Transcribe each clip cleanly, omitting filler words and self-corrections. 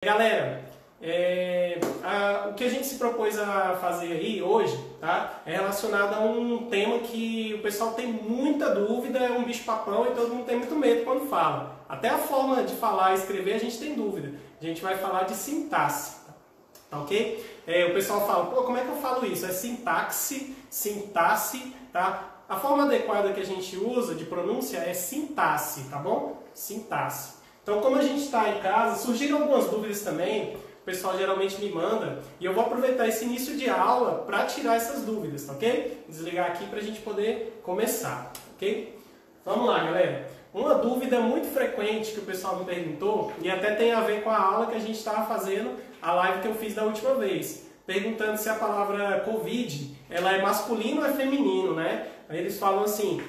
Galera, o que a gente se propôs a fazer aí hoje, tá, é relacionado a um tema que o pessoal tem muita dúvida, é um bicho-papão e todo mundo tem muito medo quando fala. Até a forma de falar e escrever a gente tem dúvida. A gente vai falar de sintaxe, tá ok? O pessoal fala, pô, como é que eu falo isso? É sintaxe, sintaxe, tá? A forma adequada que a gente usa de pronúncia é sintaxe, tá bom? Sintaxe. Então, como a gente está em casa, surgiram algumas dúvidas também, o pessoal geralmente me manda, e eu vou aproveitar esse início de aula para tirar essas dúvidas, tá ok? Desligar aqui para a gente poder começar, ok? Vamos lá, galera. Uma dúvida muito frequente que o pessoal me perguntou, e até tem a ver com a aula que a gente estava fazendo, a live que eu fiz da última vez, perguntando se a palavra Covid, ela é masculino ou é feminino, né? Aí eles falam assim,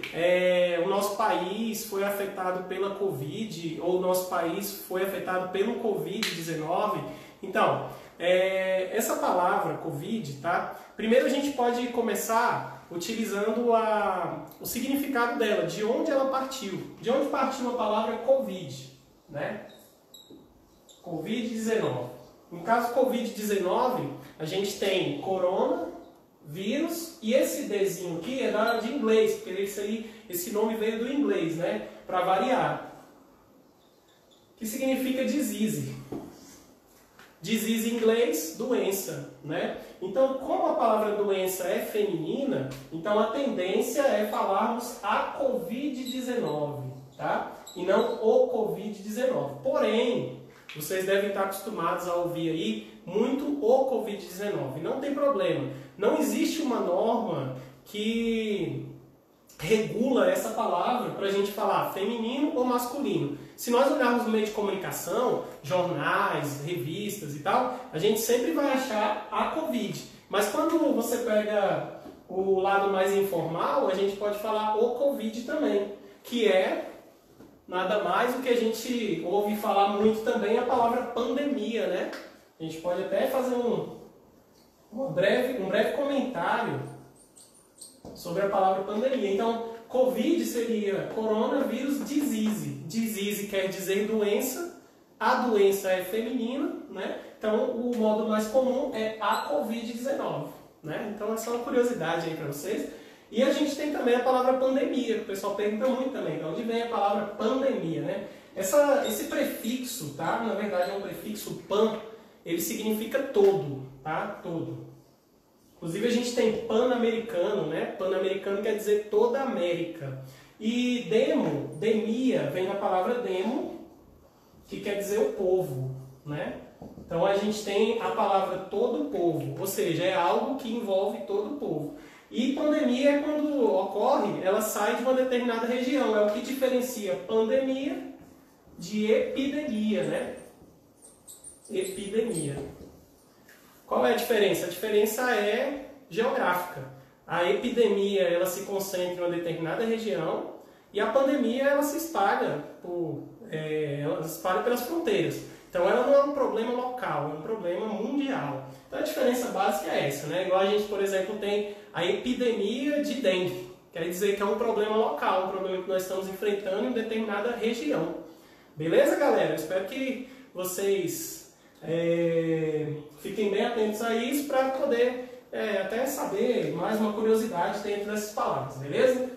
o nosso país foi afetado pela Covid, ou o nosso país foi afetado pelo Covid-19. Então, essa palavra Covid, tá? Primeiro a gente pode começar utilizando o significado dela, de onde ela partiu. De onde partiu a palavra Covid, né? Covid-19. No caso Covid-19, a gente tem corona, vírus, e esse Dzinho aqui é de inglês, porque esse nome veio do inglês, né? Para variar. Que significa disease. Disease em inglês, doença, né? Então, como a palavra doença é feminina, então a tendência é falarmos a Covid-19, tá? E não o Covid-19. Porém, vocês devem estar acostumados a ouvir aí muito o Covid-19. Não tem problema. Não existe uma norma que regula essa palavra para a gente falar feminino ou masculino. Se nós olharmos no meio de comunicação, jornais, revistas e tal, a gente sempre vai achar a Covid. Mas quando você pega o lado mais informal, a gente pode falar o Covid também, que é nada mais do que a gente ouve falar muito também a palavra pandemia, né? A gente pode até fazer um breve comentário sobre a palavra pandemia. Então, Covid seria coronavírus disease. Disease quer dizer doença, a doença é feminina, né? Então, o modo mais comum é a Covid-19, né? Então, essa é uma curiosidade aí para vocês. E a gente tem também a palavra pandemia, que o pessoal pergunta muito também, de onde vem a palavra pandemia, né? Esse prefixo, tá? Na verdade é um prefixo pan, ele significa todo, tá? Todo. Inclusive a gente tem pan-americano, né? Pan-americano quer dizer toda a América. E demia, vem da palavra demo, que quer dizer o povo, né? Então a gente tem a palavra todo o povo, ou seja, é algo que envolve todo o povo. E pandemia é quando ocorre, ela sai de uma determinada região. É o que diferencia pandemia de epidemia, né? Epidemia. Qual é a diferença? A diferença é geográfica. A epidemia, ela se concentra em uma determinada região e a pandemia, ela se espalha pelas fronteiras. Então ela não é um problema local, é um problema mundial. Então a diferença básica é essa, né? Igual a gente, por exemplo, tem a epidemia de dengue. Quer dizer que é um problema local, um problema que nós estamos enfrentando em determinada região. Beleza, galera? Eu espero que vocês fiquem bem atentos a isso para poder até saber mais uma curiosidade dentro dessas palavras, beleza?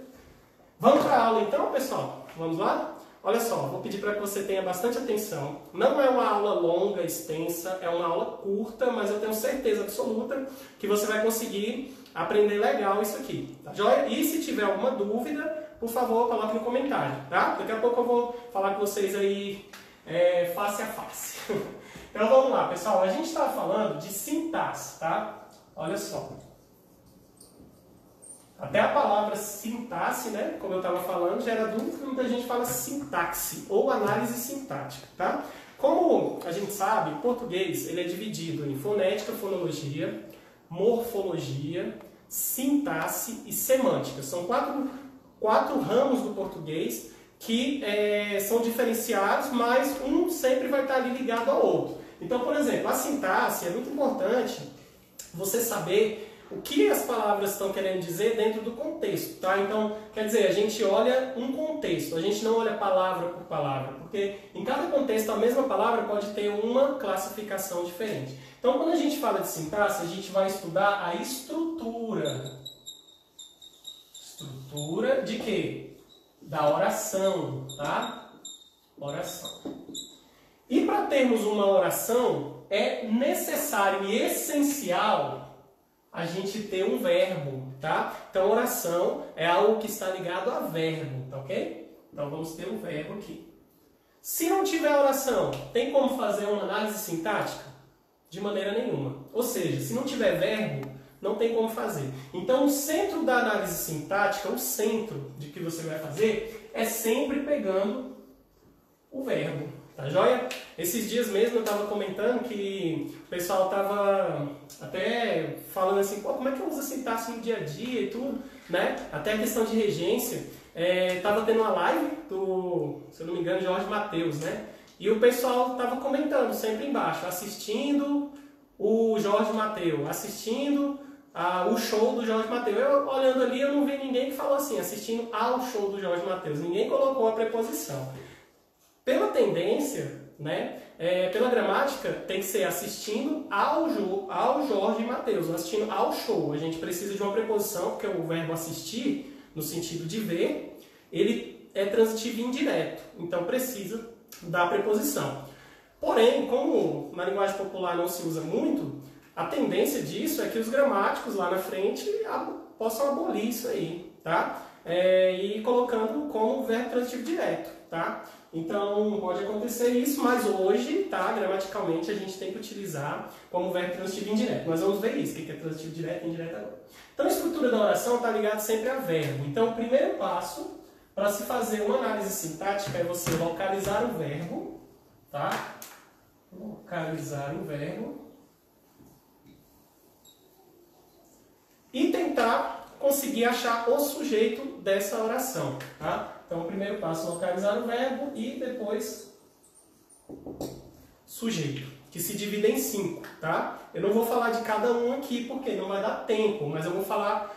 Vamos para a aula então, pessoal? Vamos lá? Olha só, vou pedir para que você tenha bastante atenção. Não é uma aula longa, extensa, é uma aula curta, mas eu tenho certeza absoluta que você vai conseguir aprender legal isso aqui, tá joia? E se tiver alguma dúvida, por favor, coloque no comentário, tá? Daqui a pouco eu vou falar com vocês aí face a face. Então vamos lá, pessoal. A gente está falando de sintaxe, tá? Olha só. Até a palavra sintaxe, né, como eu estava falando, gera dúvida, que muita gente fala sintaxe ou análise sintática, tá? Como a gente sabe, o português ele é dividido em fonética, fonologia, morfologia, sintaxe e semântica. São quatro ramos do português que são diferenciados, mas um sempre vai estar ali ligado ao outro. Então, por exemplo, a sintaxe é muito importante você saber o que as palavras estão querendo dizer dentro do contexto, tá? Então, quer dizer, a gente olha um contexto, a gente não olha palavra por palavra, porque em cada contexto a mesma palavra pode ter uma classificação diferente. Então, quando a gente fala de sintaxe, a gente vai estudar a estrutura. Estrutura de quê? Da oração, tá? Oração. E para termos uma oração, é necessário e essencial a gente ter um verbo, tá? Então, oração é algo que está ligado a verbo, tá ok? Então, vamos ter um verbo aqui. Se não tiver oração, tem como fazer uma análise sintática? De maneira nenhuma. Ou seja, se não tiver verbo, não tem como fazer. Então, o centro da análise sintática, o centro de que você vai fazer, é sempre pegando o verbo. Tá joia? Esses dias mesmo eu estava comentando que o pessoal estava até falando assim, pô, como é que eu uso a sintaxe no dia a dia e tudo, né? Até a questão de regência. Estava tendo uma live do, se eu não me engano, Jorge Mateus, né? E o pessoal estava comentando sempre embaixo, assistindo o Jorge Mateus, assistindo o show do Jorge Mateus. Eu olhando ali, eu não vi ninguém que falou assim, assistindo ao show do Jorge Mateus. Ninguém colocou a preposição. Pela tendência, né, pela gramática, tem que ser assistindo ao Jorge Mateus, assistindo ao show. A gente precisa de uma preposição, porque o verbo assistir, no sentido de ver, ele é transitivo indireto. Então precisa da preposição. Porém, como na linguagem popular não se usa muito, a tendência disso é que os gramáticos lá na frente possam abolir isso aí, tá? E colocando como verbo transitivo direto, tá? Então, pode acontecer isso, mas hoje, tá, gramaticalmente, a gente tem que utilizar como verbo transitivo indireto. Nós vamos ver isso, o que é transitivo direto e indireto agora. Então, a estrutura da oração está ligada sempre a verbo. Então, o primeiro passo para se fazer uma análise sintática é você localizar o verbo, tá? Localizar o verbo. E tentar conseguir achar o sujeito dessa oração, tá? Então, o primeiro passo é localizar o verbo e depois sujeito, que se divide em 5, tá? Eu não vou falar de cada um aqui porque não vai dar tempo, mas eu vou falar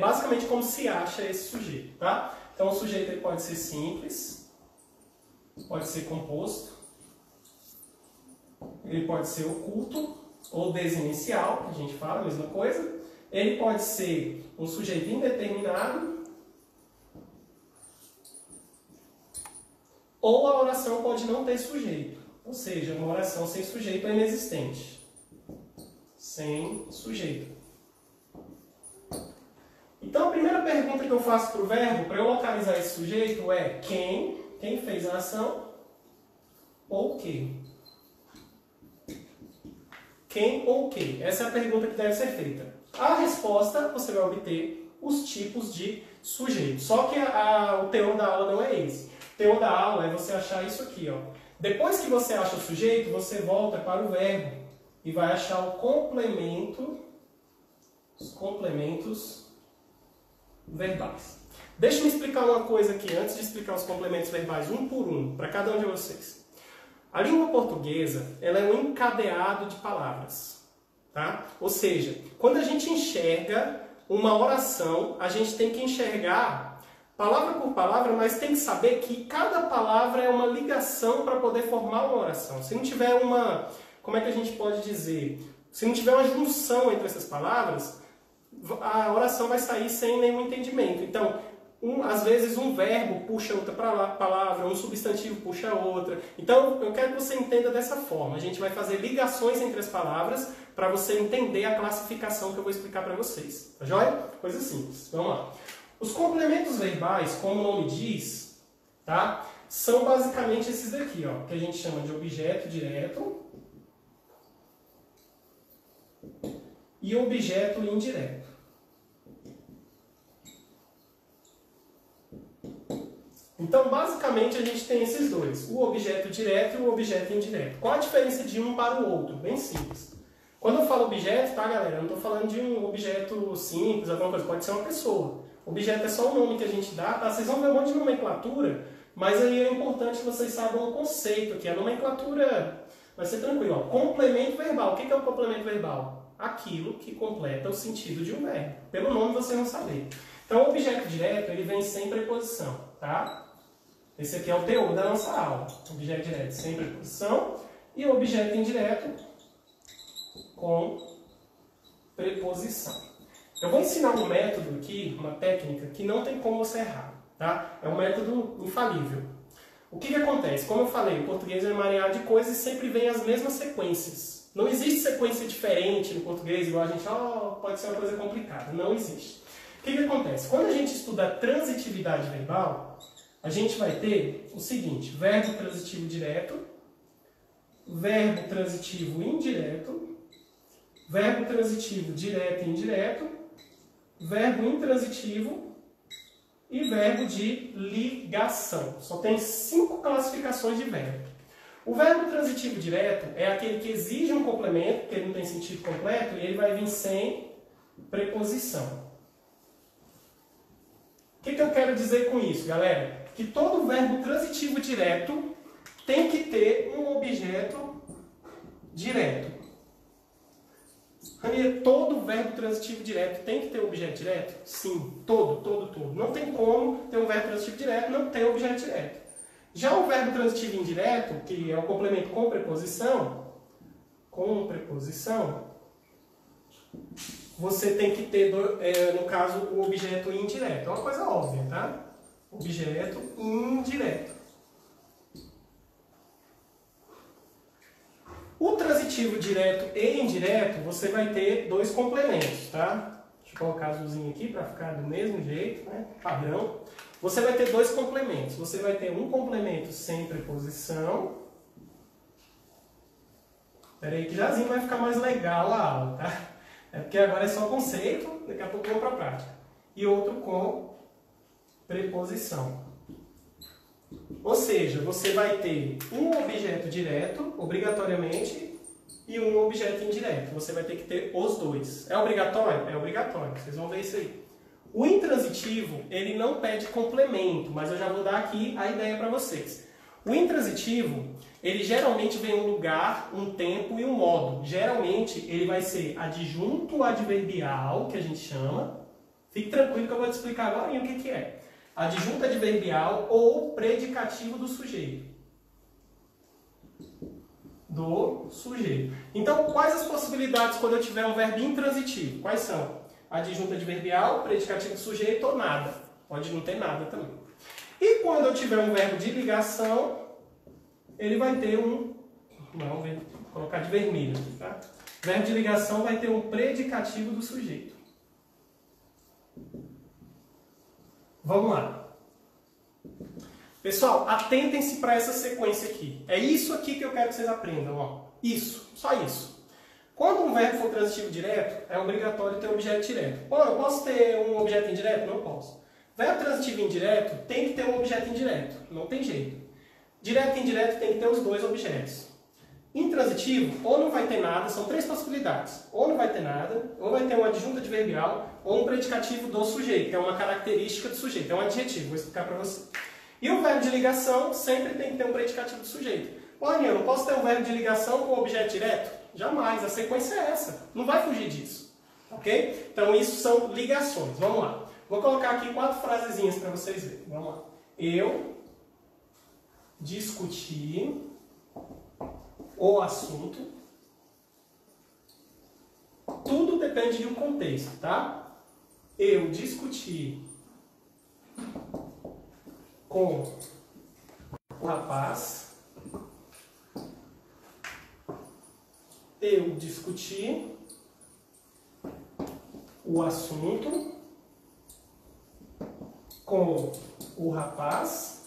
basicamente como se acha esse sujeito, tá? Então, o sujeito ele pode ser simples, pode ser composto, ele pode ser oculto ou desinicial, que a gente fala a mesma coisa. Ele pode ser um sujeito indeterminado, ou a oração pode não ter sujeito, ou seja, uma oração sem sujeito é inexistente. Sem sujeito. Então, a primeira pergunta que eu faço para o verbo, para eu localizar esse sujeito, é quem fez a ação ou o quê? Quem ou o quê? Essa é a pergunta que deve ser feita. A resposta, você vai obter os tipos de sujeito. Só que o teor da aula não é esse. O teor da aula é você achar isso aqui, ó. Depois que você acha o sujeito, você volta para o verbo e vai achar o complemento, os complementos verbais. Deixa eu me explicar uma coisa aqui, antes de explicar os complementos verbais, um por um, para cada um de vocês. A língua portuguesa, ela é um encadeado de palavras, tá? Ou seja, quando a gente enxerga uma oração, a gente tem que enxergar palavra por palavra, mas tem que saber que cada palavra é uma ligação para poder formar uma oração. Se não tiver uma, como é que a gente pode dizer? Se não tiver uma junção entre essas palavras, a oração vai sair sem nenhum entendimento. Então, às vezes um verbo puxa outra palavra, um substantivo puxa outra. Então, eu quero que você entenda dessa forma. A gente vai fazer ligações entre as palavras para você entender a classificação que eu vou explicar para vocês. Tá joia? Coisa simples. Vamos lá. Os complementos verbais, como o nome diz, tá? São basicamente esses daqui, ó, que a gente chama de objeto direto e objeto indireto. Então, basicamente, a gente tem esses dois, o objeto direto e o objeto indireto. Qual a diferença de um para o outro? Bem simples. Quando eu falo objeto, tá, galera? Eu não estou falando de um objeto simples, alguma coisa, pode ser uma pessoa. Objeto é só o nome que a gente dá, tá? Vocês vão ver um monte de nomenclatura, mas aí é importante que vocês saibam o conceito aqui. A nomenclatura vai ser tranquilo, ó. Complemento verbal. O que é o complemento verbal? aquilo que completa o sentido de um verbo. Pelo nome você não saber. Então, o objeto direto, ele vem sem preposição, tá? Esse aqui é o teor da nossa aula. Objeto direto sem preposição e o objeto indireto com preposição. Eu vou ensinar um método aqui, uma técnica, que não tem como você errar, tá? É um método infalível. O que acontece? Como eu falei, o português é emaranhado de coisas e sempre vem as mesmas sequências. Não existe sequência diferente no português, igual a gente, pode ser uma coisa complicada. Não existe. O que acontece? Quando a gente estuda a transitividade verbal, a gente vai ter o seguinte: verbo transitivo direto, verbo transitivo indireto, verbo transitivo direto e indireto, verbo intransitivo e verbo de ligação. Só tem 5 classificações de verbo. O verbo transitivo direto é aquele que exige um complemento, porque ele não tem sentido completo, e ele vai vir sem preposição. O que eu quero dizer com isso, galera? Que todo verbo transitivo direto tem que ter um objeto direto. Ranier, todo verbo transitivo direto tem que ter objeto direto? Sim, todo. Não tem como ter um verbo transitivo direto e não ter objeto direto. Já o verbo transitivo indireto, que é o complemento com preposição, você tem que ter, no caso, o objeto indireto. É uma coisa óbvia, tá? Objeto indireto. O transitivo direto e indireto, você vai ter 2 complementos, tá? Deixa eu colocar azulzinho aqui para ficar do mesmo jeito, né? Padrão. Você vai ter 2 complementos. Você vai ter um complemento sem preposição. Espera aí que jazinho vai ficar mais legal a aula, tá? É porque agora é só conceito, daqui a pouco vamos para a prática. E outro com preposição. Ou seja, você vai ter um objeto direto, obrigatoriamente, e um objeto indireto. Você vai ter que ter os 2. É obrigatório? É obrigatório. Vocês vão ver isso aí. O intransitivo, ele não pede complemento, mas eu já vou dar aqui a ideia para vocês. O intransitivo, ele geralmente vem um lugar, um tempo e um modo. Geralmente, ele vai ser adjunto adverbial, que a gente chama. Fique tranquilo que eu vou te explicar agora o que é. Adjunto adverbial ou predicativo do sujeito. Então, quais as possibilidades quando eu tiver um verbo intransitivo? Quais são? Adjunto adverbial, predicativo do sujeito ou nada. Pode não ter nada também. E quando eu tiver um verbo de ligação, ele vai ter um... Não, vou colocar de vermelho aqui, tá? Verbo de ligação vai ter um predicativo do sujeito. Vamos lá. Pessoal, atentem-se para essa sequência aqui. É isso aqui que eu quero que vocês aprendam. Ó. Isso, só isso. Quando um verbo for transitivo direto, é obrigatório ter objeto direto. Eu posso ter um objeto indireto? Não posso. Verbo transitivo indireto tem que ter um objeto indireto. Não tem jeito. Direto e indireto tem que ter os 2 objetos. Intransitivo, ou não vai ter nada, são 3 possibilidades. Ou não vai ter nada, ou vai ter um adjunto adverbial, ou um predicativo do sujeito, que é uma característica do sujeito, é um adjetivo, vou explicar para você. E o verbo de ligação sempre tem que ter um predicativo do sujeito. Olha, eu não posso ter um verbo de ligação com objeto direto? Jamais, a sequência é essa, não vai fugir disso. Ok? Então isso são ligações, vamos lá. Vou colocar aqui 4 frasezinhas para vocês verem, vamos lá. Eu discuti o assunto. Tudo depende de um contexto, tá? Eu discuti com o rapaz. Eu discuti o assunto com o rapaz.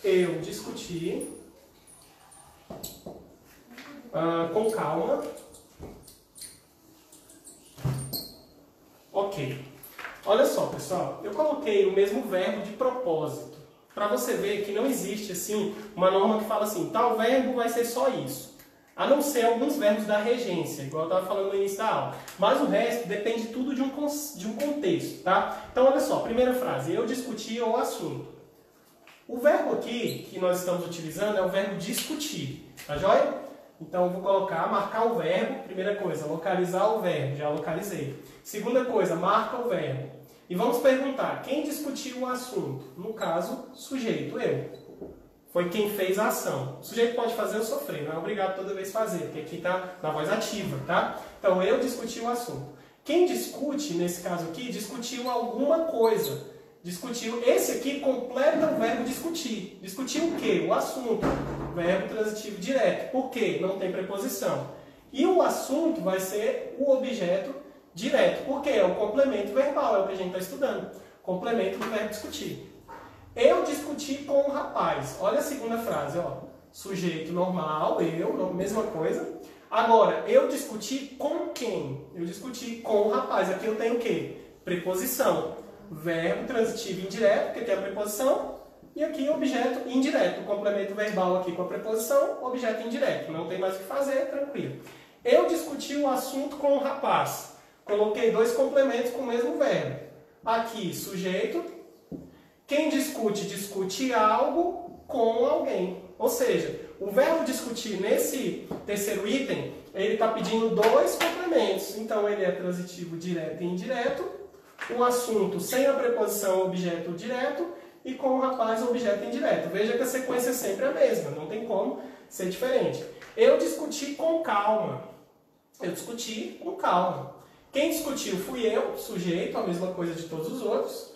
Eu discuti com calma. Ok. Olha só, pessoal. Eu coloquei o mesmo verbo de propósito. Para você ver que não existe assim uma norma que fala assim, tal verbo vai ser só isso. A não ser alguns verbos da regência, igual eu estava falando no início da aula. Mas o resto depende tudo de um contexto, tá? Então, olha só. Primeira frase. Eu discuti o assunto. O verbo aqui que nós estamos utilizando é o verbo discutir. Tá joia? Então eu vou colocar, marcar o verbo, primeira coisa, localizar o verbo, já localizei. Segunda coisa, marca o verbo. E vamos perguntar, quem discutiu o assunto? No caso, sujeito, eu. Foi quem fez a ação. O sujeito pode fazer ou sofrer, não é obrigado toda vez fazer, porque aqui está na voz ativa, tá? Então eu discuti o assunto. Quem discute, nesse caso aqui, discutiu alguma coisa. Discutiu, esse aqui completa o verbo discutir. Discutir o quê? O assunto. Verbo transitivo direto. Por quê? Não tem preposição. E o assunto vai ser o objeto direto. Por quê? É o complemento verbal, é o que a gente está estudando. Complemento do verbo discutir. Eu discuti com o rapaz. Olha a segunda frase, ó. Sujeito normal, eu, mesma coisa. Agora, eu discuti com quem? Eu discuti com o rapaz. Aqui eu tenho o quê? Preposição. Verbo transitivo indireto, porque tem a preposição, e aqui objeto indireto. O complemento verbal aqui com a preposição, objeto indireto. Não tem mais o que fazer, tranquilo. Eu discuti o assunto com o rapaz. Coloquei dois complementos com o mesmo verbo. Aqui, sujeito. Quem discute, discute algo com alguém. Ou seja, o verbo discutir nesse terceiro item, ele está pedindo dois complementos. Então, ele é transitivo direto e indireto. Um assunto sem a preposição objeto direto e com o rapaz objeto indireto. Veja que a sequência é sempre a mesma, não tem como ser diferente. Eu discuti com calma. Eu discuti com calma. Quem discutiu fui eu, sujeito, a mesma coisa de todos os outros.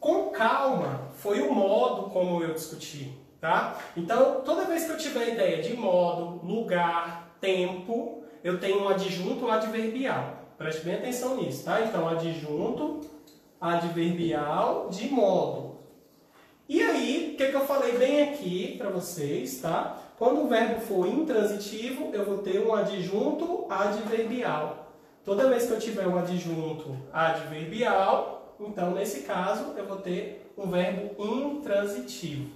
Com calma foi o modo como eu discuti, tá? Então, toda vez que eu tiver ideia de modo, lugar, tempo, eu tenho um adjunto adverbial. Preste bem atenção nisso, tá? Então, adjunto adverbial de modo. E aí, o que eu falei bem aqui para vocês, tá? Quando o verbo for intransitivo, eu vou ter um adjunto adverbial. Toda vez que eu tiver um adjunto adverbial, então, nesse caso, eu vou ter um verbo intransitivo.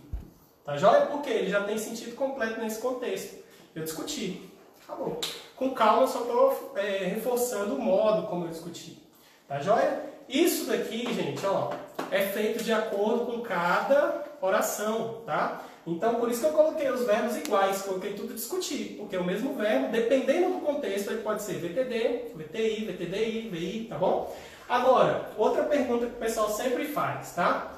Tá joia? Porque ele já tem sentido completo nesse contexto. Eu discuti. Acabou. Com calma, eu só estou reforçando o modo como eu discuti. Tá joia? Isso daqui, gente, ó, é feito de acordo com cada oração, tá? Então, por isso que eu coloquei os verbos iguais, coloquei tudo discutir, porque o mesmo verbo, dependendo do contexto, ele pode ser VTD, VTI, VTDI, VI, tá bom? Agora, outra pergunta que o pessoal sempre faz, tá?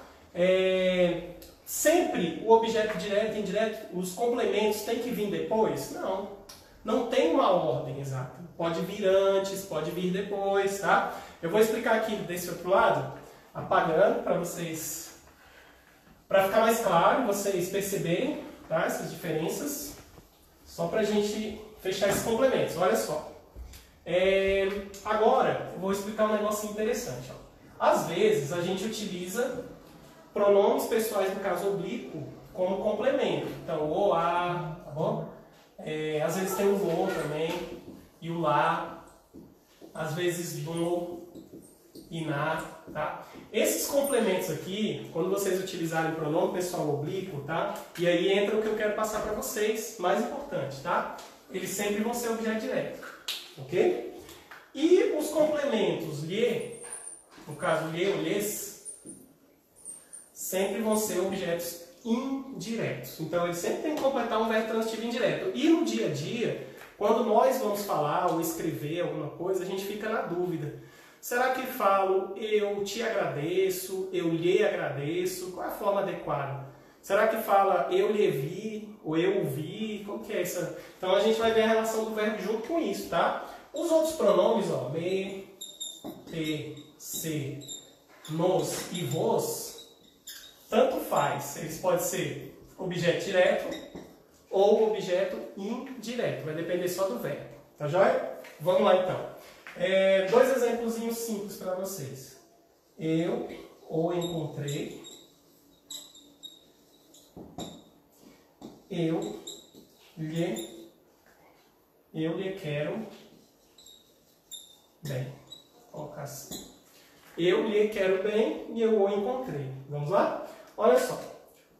Sempre o objeto direto e indireto, os complementos têm que vir depois? Não. Não tem uma ordem exata. Pode vir antes, pode vir depois, tá? Eu vou explicar aqui desse outro lado, apagando para vocês, para ficar mais claro, vocês perceberem, tá? Essas diferenças, só para a gente fechar esses complementos. Olha só. Agora, eu vou explicar um negócio interessante. Ó. Às vezes, a gente utiliza pronomes pessoais, no caso oblíquo, como complemento. Então, o, a, tá bom? Às vezes tem o lo também, e o lá, às vezes do e na, tá? Esses complementos aqui, quando vocês utilizarem pronome pessoal oblíquo, tá? E aí entra o que eu quero passar para vocês, mais importante, tá? Eles sempre vão ser objeto direto, ok? E os complementos lhe, no caso lhe ou lhes, sempre vão ser objetos indiretos. Então, ele sempre tem que completar um verbo transitivo indireto. E no dia a dia, quando nós vamos falar ou escrever alguma coisa, a gente fica na dúvida. Será que falo eu te agradeço, eu lhe agradeço? Qual é a forma adequada? Será que fala eu lhe vi ou eu vi? Como que é essa? Então, a gente vai ver a relação do verbo junto com isso, tá? Os outros pronomes, ó, me, te, se, nos e vos, tanto faz, eles podem ser objeto direto ou objeto indireto, vai depender só do verbo, tá joia? Vamos lá então. Dois exemplozinhos simples para vocês. Eu o encontrei, eu lhe quero bem. Vou colocar assim. Eu lhe quero bem e eu o encontrei. Vamos lá? Olha só.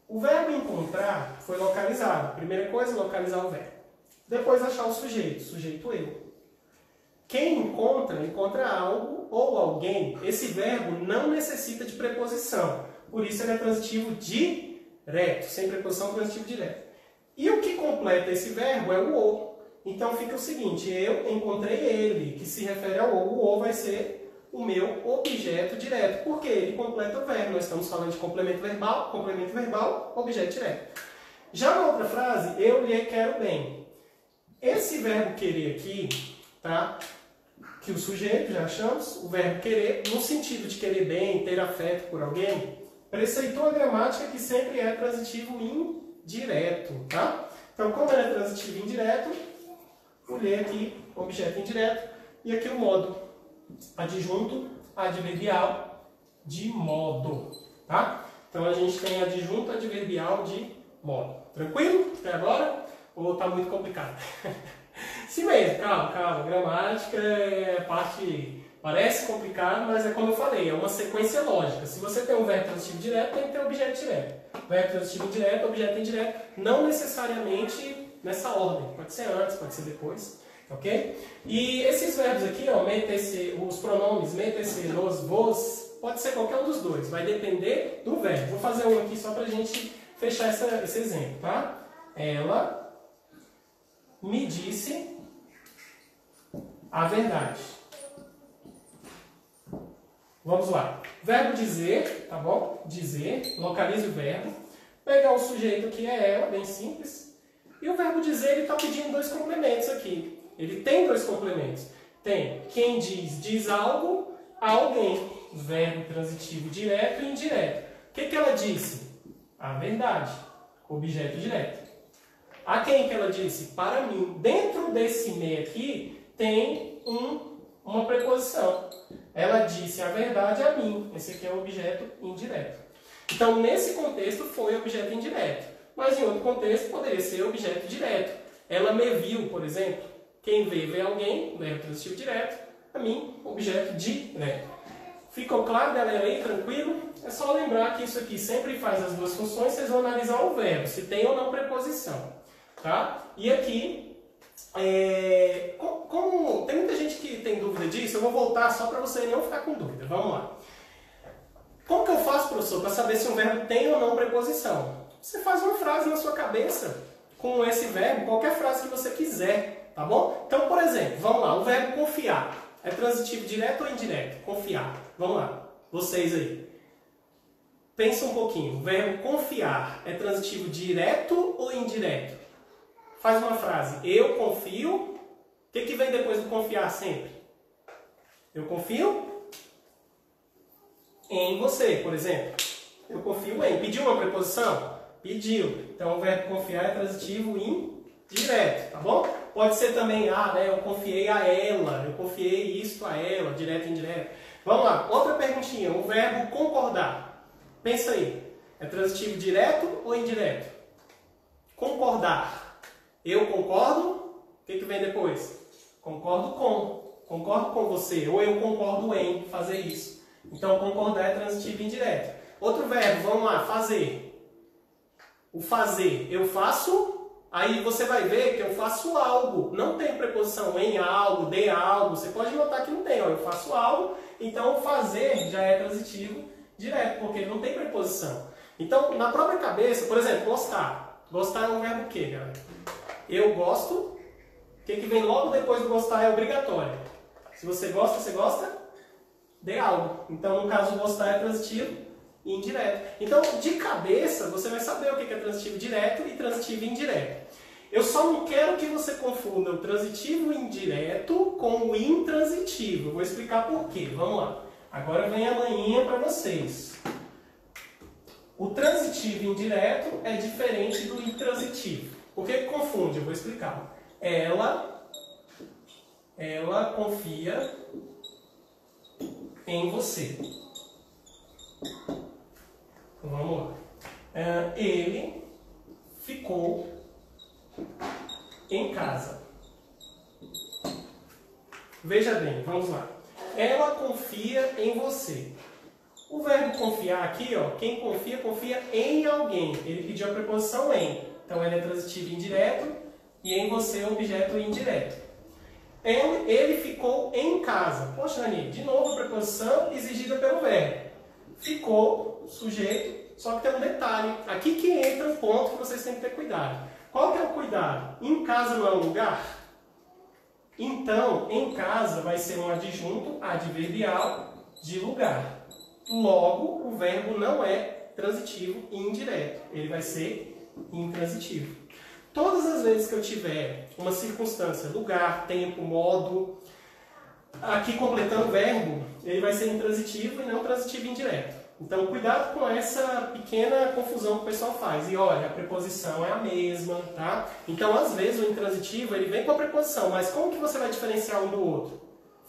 O verbo encontrar foi localizado. Primeira coisa, localizar o verbo. Depois achar o sujeito. Sujeito eu. Quem encontra, encontra algo ou alguém. Esse verbo não necessita de preposição. Por isso ele é transitivo direto. Sem preposição, transitivo direto. E o que completa esse verbo é o ou. Então fica o seguinte, eu encontrei ele, que se refere ao O. O O vai ser o meu objeto direto, porque ele completa o verbo. Nós estamos falando de complemento verbal, objeto direto. Já na outra frase, eu lhe quero bem. Esse verbo querer aqui, tá? Que o sujeito, já achamos, o verbo querer, no sentido de querer bem, ter afeto por alguém, preceitou a gramática que sempre é transitivo indireto, tá? Então, como ele é transitivo indireto, vou ler aqui objeto indireto e aqui o modo adjunto adverbial de modo, tá? Então, a gente tem adjunto adverbial de modo. Tranquilo? Até agora? Ou tá muito complicado? Sim mesmo, calma. Gramática é parte... Parece complicado, mas é como eu falei, é uma sequência lógica. Se você tem um verbo transitivo direto, tem que ter objeto direto. Verbo transitivo indireto, objeto indireto, não necessariamente nessa ordem. Pode ser antes, pode ser depois, ok? E esses verbos aqui, ó, os pronomes me-te-se, nos, vos, pode ser qualquer um dos dois. Vai depender do verbo. Vou fazer um aqui só pra gente fechar esse exemplo, tá? Ela me disse a verdade. Vamos lá. Verbo dizer, tá bom? Dizer, localize o verbo. Pegar o sujeito que é ela, bem simples. E o verbo dizer, ele está pedindo dois complementos aqui. Ele tem dois complementos. Tem quem diz algo a alguém. Verbo transitivo direto e indireto. O que ela disse? A verdade. Objeto direto. A quem que ela disse? Para mim. Dentro desse me aqui, tem uma preposição. Ela disse a verdade a mim. Esse aqui é o objeto indireto. Então, nesse contexto, foi objeto indireto. Mas em outro contexto, poderia ser objeto direto. Ela me viu, por exemplo. Quem vê alguém, verbo transitivo direto. A mim, objeto direto. Ficou claro, galera, aí? Tranquilo? É só lembrar que isso aqui sempre faz as duas funções. Vocês vão analisar o verbo, se tem ou não preposição. Tá? E aqui, como tem muita gente que tem dúvida disso, eu vou voltar só para você não ficar com dúvida. Vamos lá. Como que eu faço, professor, para saber se um verbo tem ou não preposição? Você faz uma frase na sua cabeça com esse verbo, qualquer frase que você quiser, tá bom? Então, por exemplo, vamos lá, o verbo confiar. É transitivo direto ou indireto? Confiar. Vamos lá, vocês aí. Pensa um pouquinho. O verbo confiar é transitivo direto ou indireto? Faz uma frase. Eu confio. O que vem depois do confiar sempre? Eu confio em você, por exemplo. Eu confio em. Pediu uma preposição? Pediu. Então, o verbo confiar é transitivo indireto, tá bom? Pode ser também, eu confiei a ela. Eu confiei isto a ela, direto e indireto. Vamos lá. Outra perguntinha. O verbo concordar. Pensa aí. É transitivo direto ou indireto? Concordar. Eu concordo, o que vem depois? Concordo com você, ou eu concordo em fazer isso. Então, concordar é transitivo indireto. Outro verbo, vamos lá, fazer. O fazer, eu faço, aí você vai ver que eu faço algo. Não tem preposição em algo, de algo. Você pode notar que não tem, ó, eu faço algo. Então, o fazer já é transitivo direto, porque ele não tem preposição. Então, na própria cabeça, por exemplo, gostar. Gostar é um verbo o quê, galera? Eu gosto. O que vem logo depois do gostar é obrigatório. Se você gosta de algo. Então, no caso, gostar é transitivo e indireto. Então, de cabeça, você vai saber o que é transitivo direto e transitivo indireto. Eu só não quero que você confunda o transitivo indireto com o intransitivo. Eu vou explicar por quê. Vamos lá. Agora vem a manhinha para vocês. O transitivo indireto é diferente do intransitivo. Por que confunde? Eu vou explicar. Ela confia em você. Vamos lá. Ele ficou em casa. Veja bem, vamos lá. Ela confia em você. O verbo confiar aqui, ó, quem confia, confia em alguém. Ele pediu a preposição em. Então, ele é transitivo indireto e em você é objeto indireto. Ele ficou em casa. Poxa, Rani, de novo a preposição exigida pelo verbo. Ficou, sujeito, só que tem um detalhe. Aqui que entra um ponto que vocês têm que ter cuidado. Qual que é o cuidado? Em casa não é um lugar? Então, em casa vai ser um adjunto adverbial de lugar. Logo, o verbo não é transitivo e indireto. Ele vai ser intransitivo. Todas as vezes que eu tiver uma circunstância, lugar, tempo, modo, aqui completando o verbo, ele vai ser intransitivo e não transitivo indireto. Então, cuidado com essa pequena confusão que o pessoal faz. E olha, a preposição é a mesma, tá? Então, às vezes, o intransitivo, ele vem com a preposição, mas como que você vai diferenciar um do outro?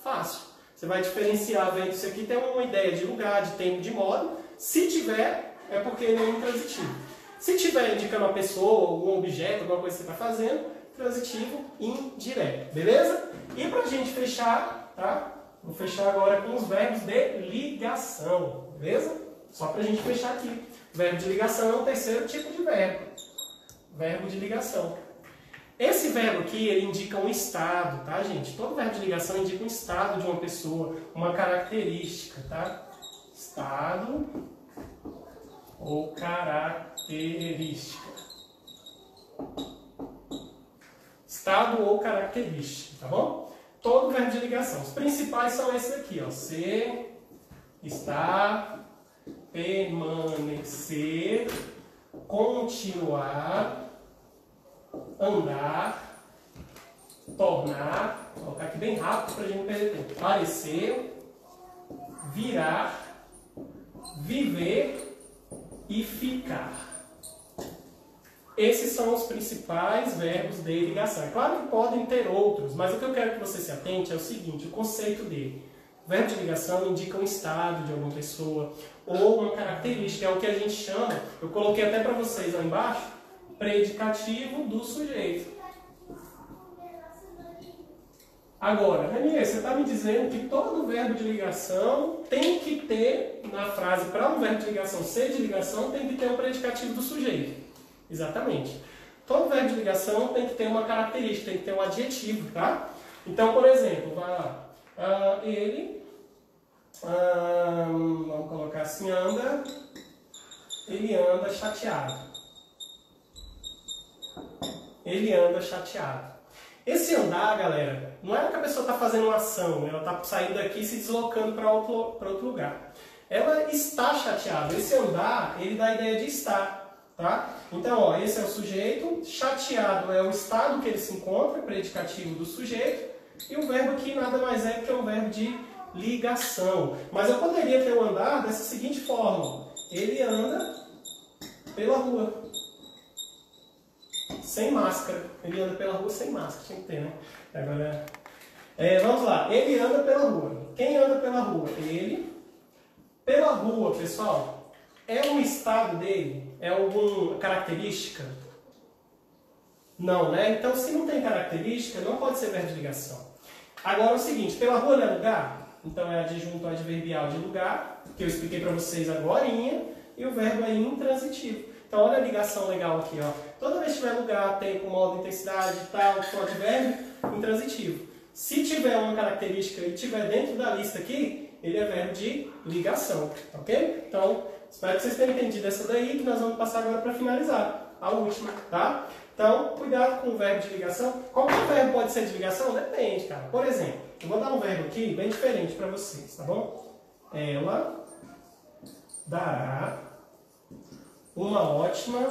Fácil. Você vai diferenciar, vendo isso aqui, tem uma ideia de lugar, de tempo, de modo. Se tiver, é porque ele é intransitivo. Se tiver indicando uma pessoa, algum objeto, alguma coisa que você está fazendo, transitivo indireto, beleza? E para a gente fechar, tá? Vou fechar agora com os verbos de ligação, beleza? Só para a gente fechar aqui. Verbo de ligação é o terceiro tipo de verbo. Verbo de ligação. Esse verbo aqui, ele indica um estado, tá, gente? Todo verbo de ligação indica um estado de uma pessoa, uma característica, tá? Estado ou característica. Estado ou característica, tá bom? Todo verbo de ligação. Os principais são esses aqui, ó. Ser, estar, permanecer, continuar, andar, tornar, vou colocar aqui bem rápido para a gente não perder tempo. Parecer, virar, viver e ficar. Esses são os principais verbos de ligação. É claro que podem ter outros, mas o que eu quero que você se atente é o seguinte, o conceito dele. O verbo de ligação indica um estado de alguma pessoa ou uma característica, é o que a gente chama, eu coloquei até para vocês lá embaixo, predicativo do sujeito. Agora, Ranier, você está me dizendo que todo verbo de ligação tem que ter, na frase, para um verbo de ligação ser de ligação, tem que ter um predicativo do sujeito. Exatamente. Todo verbo de ligação tem que ter uma característica, tem que ter um adjetivo, tá? Então, por exemplo, vai lá. Vamos colocar assim, ele anda chateado. Ele anda chateado. Esse andar, galera, não é que a pessoa está fazendo uma ação, ela está saindo daqui e se deslocando para outro lugar. Ela está chateada. Esse andar, ele dá a ideia de estar. Tá? Então, ó, esse é o sujeito, chateado é o estado que ele se encontra, predicativo do sujeito, e o verbo aqui nada mais é que é um verbo de ligação. Mas eu poderia ter o andar dessa seguinte forma: ele anda pela rua sem máscara. Ele anda pela rua sem máscara, tinha que ter, né? Agora, vamos lá, ele anda pela rua. Quem anda pela rua? Ele. Pela rua, pessoal. É um estado dele? É alguma característica? Não, né? Então, se não tem característica, não pode ser verbo de ligação. Agora é o seguinte, pela rua não é lugar? Então é adjunto adverbial de lugar, que eu expliquei para vocês agorinha, e o verbo é intransitivo. Então olha a ligação legal aqui, ó. Toda vez que tiver lugar, tempo, modo, intensidade e tal, o advérbio, intransitivo. Se tiver uma característica e tiver dentro da lista aqui, ele é verbo de ligação, ok? Então, espero que vocês tenham entendido essa daí, que nós vamos passar agora para finalizar, a última, tá? Então, cuidado com o verbo de ligação. Qualquer verbo pode ser de ligação? Depende, cara. Por exemplo, eu vou dar um verbo aqui bem diferente para vocês, tá bom? Ela dará uma ótima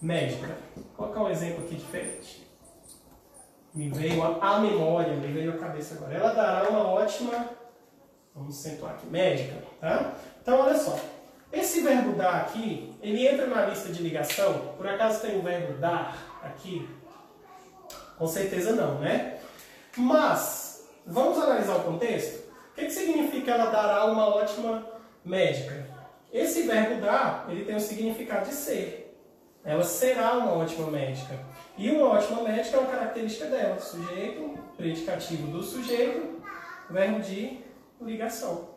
médica. Vou colocar um exemplo aqui diferente. Me veio a memória, me veio a cabeça agora. Ela dará uma ótima, vamos acentuar aqui, médica, tá? Então, olha só. Esse verbo dar aqui, ele entra na lista de ligação? Por acaso tem o verbo dar aqui? Com certeza não, né? Mas, vamos analisar o contexto? O que significa ela dará uma ótima médica? Esse verbo dar, ele tem o significado de ser. Ela será uma ótima médica. E uma ótima médica é uma característica dela. Sujeito, predicativo do sujeito, verbo de ligação.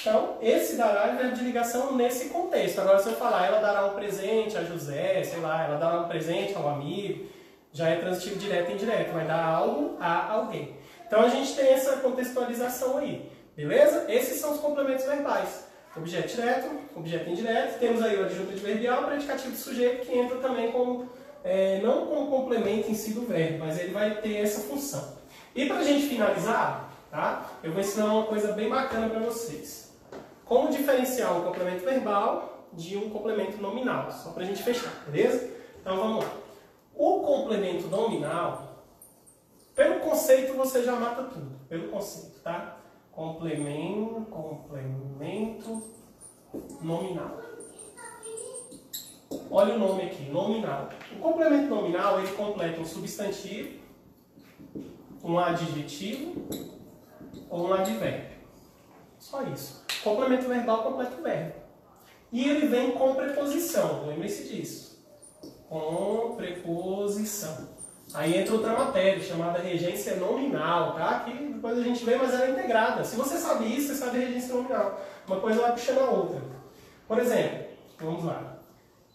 Então, esse dará é verbo de ligação nesse contexto. Agora, se eu falar, ela dará um presente a José, sei lá, ela dará um presente ao amigo, já é transitivo direto e indireto, vai dar algo a alguém. Então, a gente tem essa contextualização aí, beleza? Esses são os complementos verbais. Objeto direto, objeto indireto, temos aí o adjunto adverbial, o predicativo do sujeito, que entra também como não como complemento em si do verbo, mas ele vai ter essa função. E para a gente finalizar, tá? Eu vou ensinar uma coisa bem bacana para vocês. Como diferenciar um complemento verbal de um complemento nominal, só para a gente fechar, beleza? Então vamos lá. O complemento nominal, pelo conceito você já mata tudo, pelo conceito, tá? Complemento nominal. Olha o nome aqui, nominal. O complemento nominal, ele completa um substantivo, um adjetivo ou um advérbio. Só isso. Complemento verbal completa o verbo. E ele vem com preposição, lembre-se disso. Com preposição. Aí entra outra matéria, chamada regência nominal, tá? Que depois a gente vê, mas ela é integrada. Se você sabe isso, você sabe a regência nominal. Uma coisa vai puxando a outra. Por exemplo, vamos lá.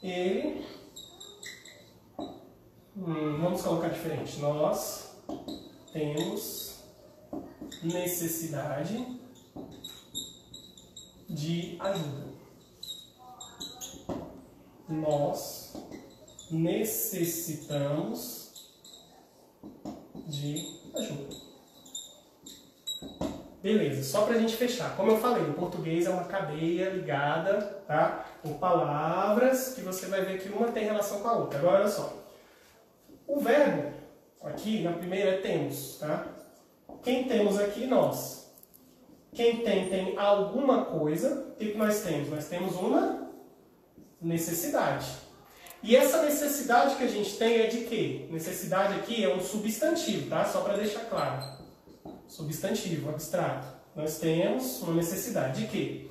Ele... vamos colocar diferente. Nós temos necessidade de ajuda. Nós necessitamos de ajuda. Beleza, só para a gente fechar. Como eu falei, o português é uma cadeia ligada, tá? Por palavras que você vai ver que uma tem relação com a outra. Agora, olha só. O verbo, aqui na primeira é temos, tá? Quem temos aqui? Nós. Quem tem alguma coisa. O que nós temos? Nós temos uma necessidade. E essa necessidade que a gente tem é de quê? Necessidade aqui é um substantivo, tá? Só para deixar claro. Substantivo, abstrato. Nós temos uma necessidade de quê?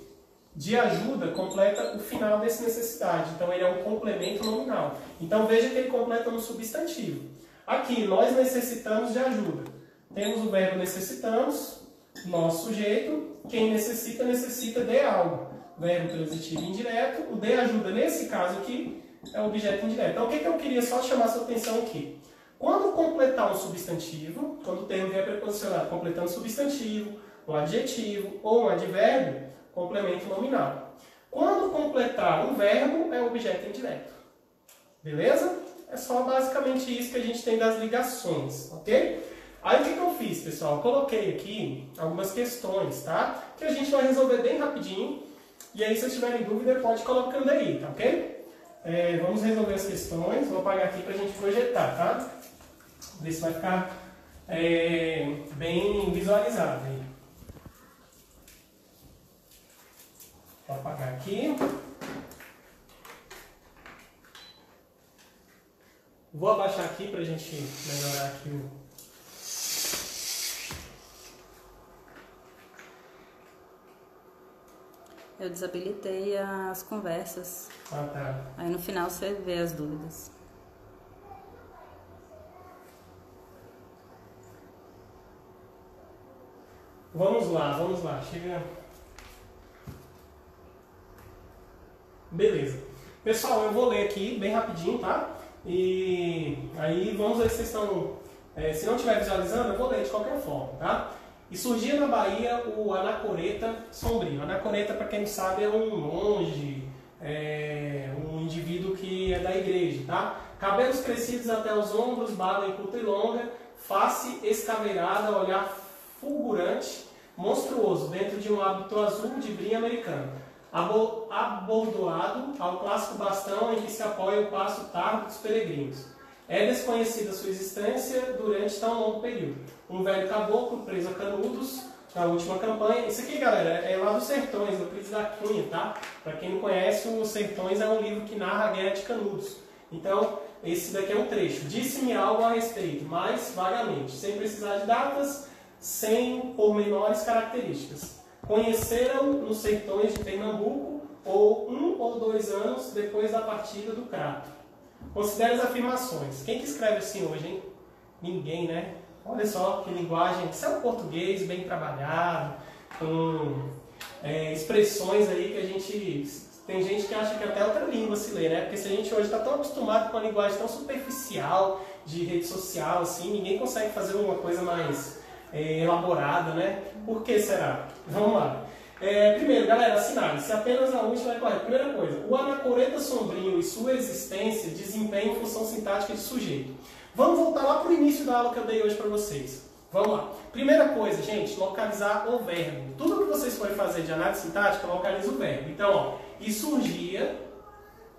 De ajuda completa o final dessa necessidade. Então ele é um complemento nominal. Então veja que ele completa no substantivo. Aqui, nós necessitamos de ajuda. Temos o verbo necessitamos, nosso sujeito. Quem necessita, necessita de algo. Verbo transitivo indireto. O de ajuda, nesse caso aqui, é o objeto indireto. Então o que eu queria só chamar a sua atenção aqui? Quando completar um substantivo, quando o termo vier preposicionado completando substantivo, um adjetivo ou um advérbio, complemento nominal. Quando completar um verbo, é objeto indireto. Beleza? É só basicamente isso que a gente tem das ligações, ok? Aí o que eu fiz, pessoal? Eu coloquei aqui algumas questões, tá? Que a gente vai resolver bem rapidinho. E aí, se vocês tiverem dúvida, pode ir colocando aí, tá ok? Vamos resolver as questões. Vou apagar aqui pra gente projetar, tá? Ver se vai ficar bem visualizado aí. Vou apagar aqui. Vou abaixar aqui para a gente melhorar aqui o... Eu desabilitei as conversas. Ah, tá. Aí no final você vê as dúvidas. Vamos lá. Chega... Beleza. Pessoal, eu vou ler aqui bem rapidinho, tá? E aí vamos ver se vocês estão... se não estiver visualizando, eu vou ler de qualquer forma, tá? E surgia na Bahia o anacoreta sombrio. Anacoreta, para quem não sabe, é um monge, um indivíduo que é da igreja, tá? Cabelos crescidos até os ombros, barba enxuta e longa, face escaveirada, olhar fulgurante, monstruoso, dentro de um hábito azul de brim americano. Abordoado ao clássico bastão em que se apoia o passo tardo dos peregrinos. É desconhecida sua existência durante tão longo período. Um velho caboclo preso a Canudos, na última campanha. Isso aqui, galera, é lá dos Sertões, do Euclides da Cunha, tá? Para quem não conhece, os Sertões é um livro que narra a Guerra de Canudos. Então, esse daqui é um trecho. Disse-me algo a respeito, mas vagamente, sem precisar de datas, sem pormenores características. Conheceram nos sertões de Pernambuco, ou 1 ou 2 anos depois da partida do Crato. Considere as afirmações. Quem que escreve assim hoje, hein? Ninguém, né? Olha só que linguagem. Isso é um português bem trabalhado, com expressões aí que a gente... Tem gente que acha que até outra língua se lê, né? Porque se a gente hoje está tão acostumado com uma linguagem tão superficial, de rede social, assim, ninguém consegue fazer uma coisa mais elaborada, né? Por que será? Vamos lá. Primeiro, galera, assinale. Se apenas a última é correta. Primeira coisa, o anacoreta sombrio e sua existência desempenham função sintática de sujeito. Vamos voltar lá para o início da aula que eu dei hoje para vocês. Vamos lá. Primeira coisa, gente, localizar o verbo. Tudo que vocês forem fazer de análise sintática, localiza o verbo. Então, ó, e surgia,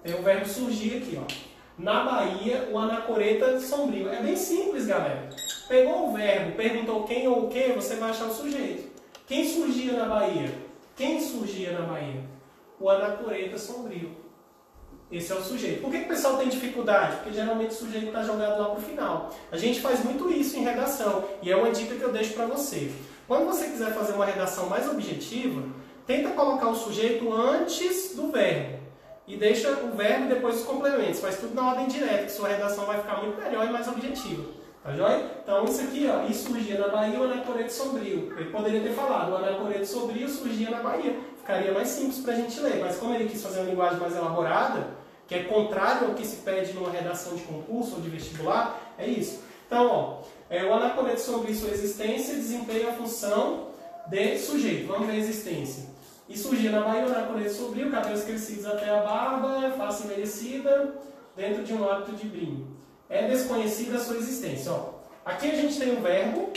tem o verbo surgir aqui, ó. Na Bahia, o anacoreta sombrio. É bem simples, galera. Pegou o verbo, perguntou quem ou o que, você vai achar o sujeito. Quem surgia na Bahia? Quem surgia na Bahia? O anacoreta sombrio. Esse é o sujeito. Por que o pessoal tem dificuldade? Porque geralmente o sujeito está jogado lá para o final. A gente faz muito isso em redação. E é uma dica que eu deixo para você. Quando você quiser fazer uma redação mais objetiva, tenta colocar o sujeito antes do verbo. E deixa o verbo e depois os complementos. Faz tudo na ordem direta, que sua redação vai ficar muito melhor e mais objetiva. Tá joia? Então isso aqui, ó, e surgia na Bahia o anacoreta sombrio. Ele poderia ter falado, o anacoreta sombrio surgia na Bahia. Ficaria mais simples para a gente ler. Mas como ele quis fazer uma linguagem mais elaborada, que é contrário ao que se pede numa redação de concurso ou de vestibular, é isso. Então, ó, o anacoreta sombrio e sua existência desempenha a função de sujeito. Vamos ver a existência. E surgia na Bahia o anacoreta sombrio, cabelos crescidos até a barba, face envelhecida, dentro de um hábito de brinco. É desconhecida a sua existência. Ó, aqui a gente tem o verbo,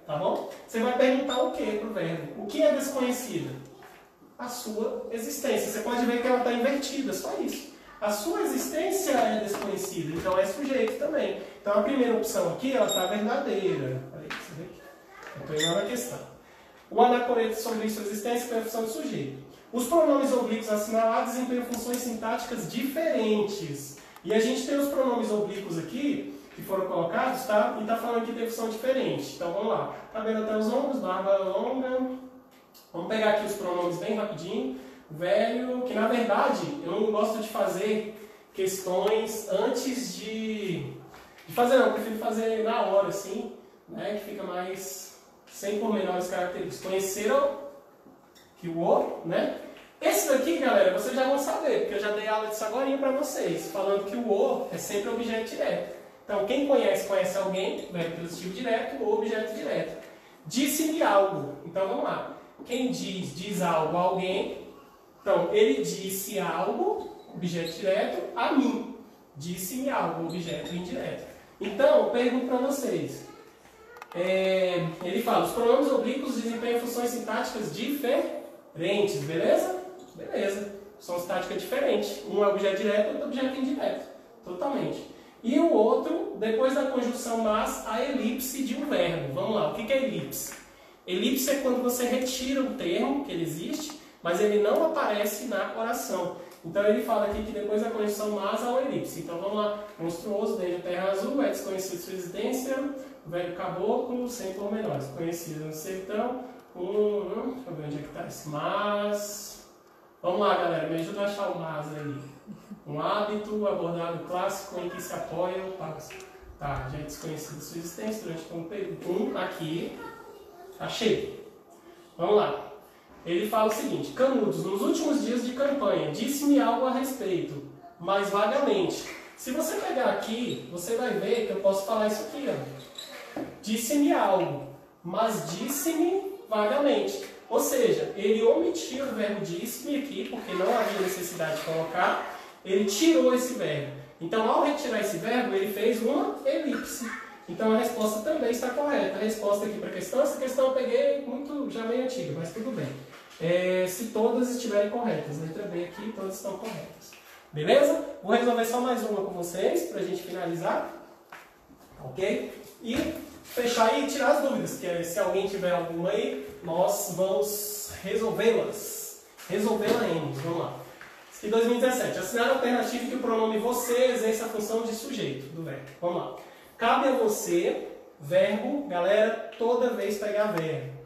tá bom? Você vai perguntar o que para o verbo? O que é desconhecida? A sua existência. Você pode ver que ela está invertida, só isso. A sua existência é desconhecida, então é sujeito também. Então a primeira opção aqui, ela está verdadeira. Peraí, você vê aqui. Eu estou indo na questão. O anacoreta sombrio sua existência foi a função do sujeito. Os pronomes oblíquos assinalados desempenham funções sintáticas diferentes. E a gente tem os pronomes oblíquos aqui, que foram colocados, tá? E está falando que tem função diferente. Então vamos lá. Cabelo até os ombros, barba longa. Vamos pegar aqui os pronomes bem rapidinho. Velho, que na verdade eu não gosto de fazer questões antes de fazer, não. Eu prefiro fazer na hora, assim, né? Que fica mais sem pormenores características. Conheceram que o, né? Esse daqui, galera, vocês já vão saber, porque eu já dei aula disso agora para vocês, falando que o o é sempre objeto direto. Então, quem conhece alguém, verbo transitivo direto ou objeto direto. Disse-me algo. Então, vamos lá. Quem diz algo a alguém. Então, ele disse algo, objeto direto, a mim. Disse-me algo, objeto indireto. Então, eu pergunto para vocês. Ele fala, os pronomes oblíquos desempenham funções sintáticas diferentes, beleza? Beleza. Função sintática diferente. Um é objeto direto, outro é objeto indireto. Totalmente. E o outro, depois da conjunção mas, a elipse de um verbo. Vamos lá, o que é elipse? Elipse é quando você retira um termo, que ele existe, mas ele não aparece na oração. Então ele fala aqui que depois da conjunção mas há uma elipse. Então vamos lá. Monstruoso, desde a terra azul, é desconhecido sua existência, o velho caboclo, sem pormenores. Conhecido no sertão, deixa eu ver onde é que está esse mas. Vamos lá, galera, me ajuda a achar o mas aí. Um hábito, abordado clássico em que se apoia o passo. Tá, já é desconhecido sua existência durante um período. Aqui, achei. Vamos lá. Ele fala o seguinte: Canudos, nos últimos dias de campanha, disse-me algo a respeito, mas vagamente. Se você pegar aqui, você vai ver que eu posso falar isso aqui, ó. Disse-me algo, mas disse-me vagamente. Ou seja, ele omitiu o verbo disse-me aqui, porque não havia necessidade de colocar. Ele tirou esse verbo. Então, ao retirar esse verbo, ele fez uma elipse. Então, a resposta também está correta. A resposta aqui para a questão, essa questão eu peguei já meio antiga, mas tudo bem. Se todas estiverem corretas. Letra B aqui, todas estão corretas. Beleza? Vou resolver só mais uma com vocês, para a gente finalizar. Ok? E fechar aí e tirar as dúvidas, que se alguém tiver alguma aí, nós vamos resolvê-las. Resolvê-las. Vamos lá. Em 2017, assinar a alternativa que o pronome você exerce a função de sujeito do verbo. Vamos lá. Cabe a você, verbo, galera, toda vez pegar verbo.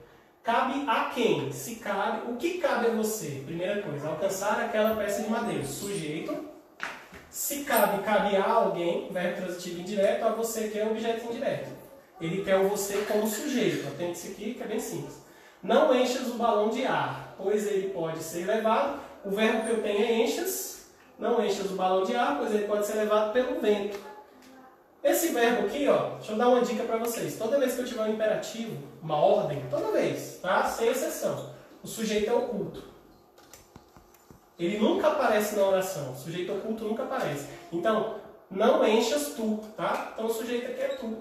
Cabe a quem? Se cabe, o que cabe a você? Primeira coisa, alcançar aquela peça de madeira. Sujeito. Se cabe, cabe a alguém, verbo transitivo indireto, a você que é objeto indireto. Ele quer o você como sujeito. Atende isso aqui que é bem simples. Não enchas o balão de ar, pois ele pode ser levado. O verbo que eu tenho é enchas. Não enchas o balão de ar, pois ele pode ser levado pelo vento. Esse verbo aqui, ó, deixa eu dar uma dica para vocês. Toda vez que eu tiver um imperativo, uma ordem, toda vez, tá? Sem exceção. o sujeito é oculto. Ele nunca aparece na oração. O sujeito oculto nunca aparece. Então, não enchas tu, tá? Então, o sujeito aqui é tu.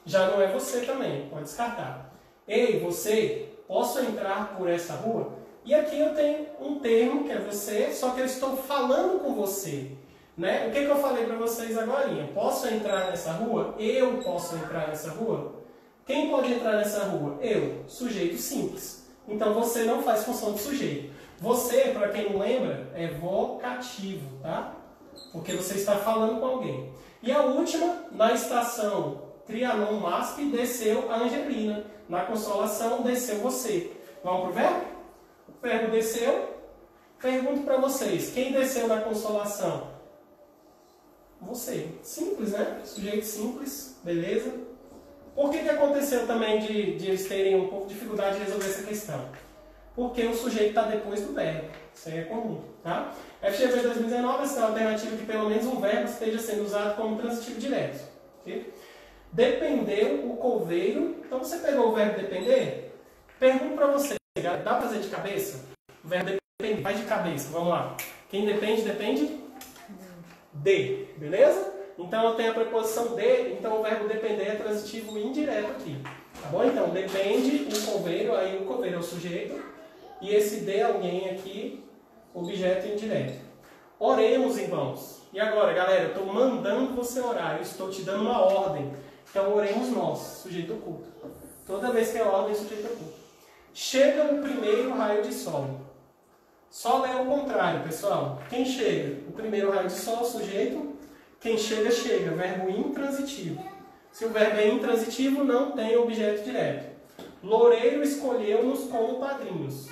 Já não é você também, pode descartar. Ei, você, posso entrar por essa rua? E aqui eu tenho um termo, que é você, só que eu estou falando com você. Né? O que eu falei para vocês agora? Posso entrar nessa rua? Eu posso entrar nessa rua? Quem pode entrar nessa rua? Eu, sujeito simples. Então você não faz função de sujeito. Você, para quem não lembra, é vocativo, tá? Porque você está falando com alguém. E a última, na estação Trianon MASP, desceu a Angelina. Na Consolação, desceu você. Vamos para o verbo? O verbo desceu. Pergunto para vocês, quem desceu na Consolação? Você. Simples, né? Sujeito simples, beleza? Por que aconteceu também de eles terem um pouco de dificuldade de resolver essa questão? Porque o sujeito está depois do verbo. Isso aí é comum, tá? FGV 2019, essa é uma alternativa que pelo menos um verbo esteja sendo usado como transitivo direto. Okay? Dependeu o coveiro. Então você pegou o verbo depender? Pergunto para você, dá para fazer de cabeça? O verbo depender, faz de cabeça, vamos lá. Quem depende, depende de, beleza? Então eu tenho a preposição de, então o verbo depender é transitivo indireto aqui. Tá bom? Então depende o coveiro, aí o coveiro é o sujeito, e esse de alguém aqui, objeto indireto. Oremos, irmãos. E agora, galera, eu estou mandando você orar, eu estou te dando uma ordem. Então oremos nós, sujeito oculto. Toda vez que é ordem, sujeito oculto. Chega o primeiro raio de sol. Sol é o contrário, pessoal. Quem chega? O primeiro raio de sol, sujeito. Quem chega, chega. Verbo intransitivo. Se o verbo é intransitivo, não tem objeto direto. Loureiro escolheu-nos como padrinhos.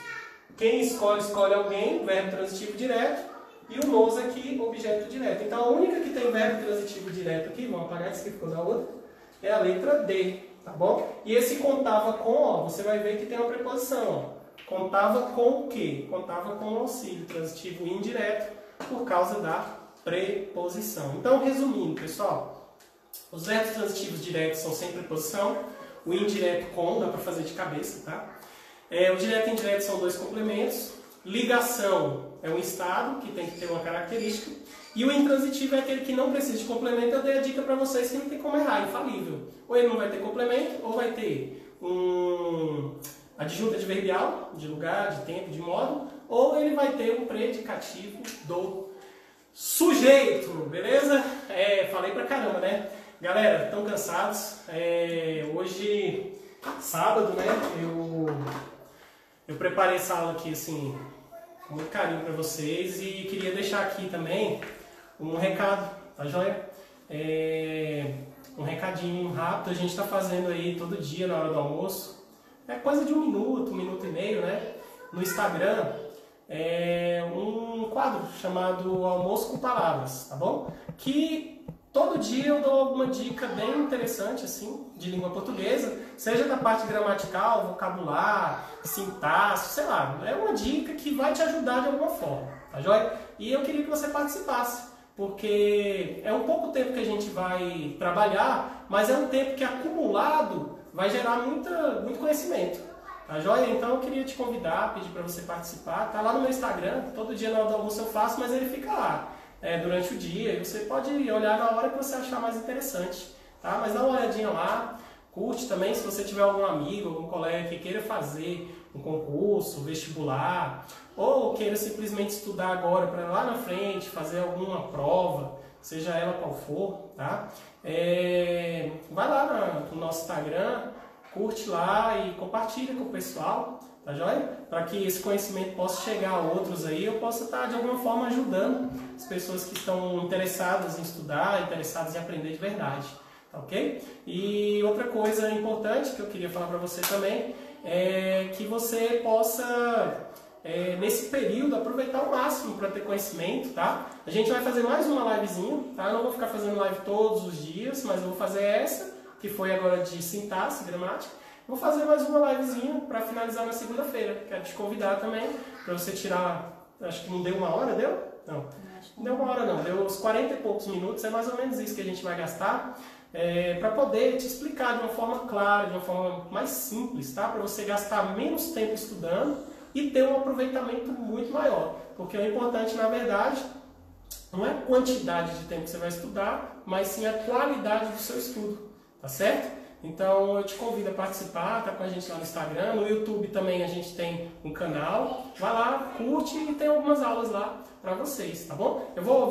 Quem escolhe, escolhe alguém, verbo transitivo direto. E o nos aqui, objeto direto. Então a única que tem verbo transitivo direto aqui, vamos apagar isso que ficou da outra, é a letra D, tá bom? E esse contava com, ó, você vai ver que tem uma preposição, ó. Contava com o quê? Contava com o auxílio transitivo indireto por causa da preposição. Então, resumindo, pessoal, os verbos transitivos diretos são sem preposição, o indireto com, dá para fazer de cabeça, tá? O direto e indireto são dois complementos, ligação é um estado que tem que ter uma característica, e o intransitivo é aquele que não precisa de complemento. Eu dei a dica para vocês que não tem como errar, infalível. Ou ele não vai ter complemento, ou vai ter adjunta adverbial, de lugar, de tempo, de modo, ou ele vai ter um predicativo do sujeito, beleza? Falei pra caramba, né? Galera, estão cansados? Hoje, sábado, né? Eu preparei essa aula aqui, assim, com muito carinho para vocês e queria deixar aqui também um recado, tá joia? Um recadinho rápido, a gente está fazendo aí todo dia na hora do almoço. É coisa de um minuto e meio, né? No Instagram, um quadro chamado Almoço com Palavras, tá bom? Que todo dia eu dou alguma dica bem interessante, assim, de língua portuguesa, seja da parte gramatical, vocabular, sintaxe, sei lá. É uma dica que vai te ajudar de alguma forma, tá joia? E eu queria que você participasse, porque é um pouco tempo que a gente vai trabalhar, mas é um tempo que acumulado vai gerar muito conhecimento, tá joia? Então eu queria te convidar, pedir para você participar, tá lá no meu Instagram, todo dia na hora do almoço eu faço, mas ele fica lá durante o dia, e você pode olhar na hora que você achar mais interessante, tá? Mas dá uma olhadinha lá, curte também, se você tiver algum amigo, algum colega que queira fazer um concurso, um vestibular, ou queira simplesmente estudar agora para lá na frente, fazer alguma prova, seja ela qual for, tá? Vai lá no nosso Instagram, curte lá e compartilha com o pessoal, tá joia? Para que esse conhecimento possa chegar a outros aí, eu possa estar de alguma forma ajudando as pessoas que estão interessadas em estudar, interessadas em aprender de verdade, tá ok? E outra coisa importante que eu queria falar para você também é que você possa nesse período aproveitar o máximo para ter conhecimento, tá? A gente vai fazer mais uma livezinha, tá? Eu não vou ficar fazendo live todos os dias, mas eu vou fazer essa, que foi agora de sintaxe, gramática. Vou fazer mais uma livezinha para finalizar na segunda-feira. Quero te convidar também para você tirar, acho que não deu uma hora, deu? Não, não deu uma hora não, deu uns 40 e poucos minutos, é mais ou menos isso que a gente vai gastar, para poder te explicar de uma forma clara, de uma forma mais simples, tá? Para você gastar menos tempo estudando, e ter um aproveitamento muito maior. Porque o importante, na verdade, não é a quantidade de tempo que você vai estudar, mas sim a qualidade do seu estudo, tá certo? Então eu te convido a participar, tá com a gente lá no Instagram, no YouTube também a gente tem um canal, vai lá, curte e tem algumas aulas lá para vocês, tá bom? Eu vou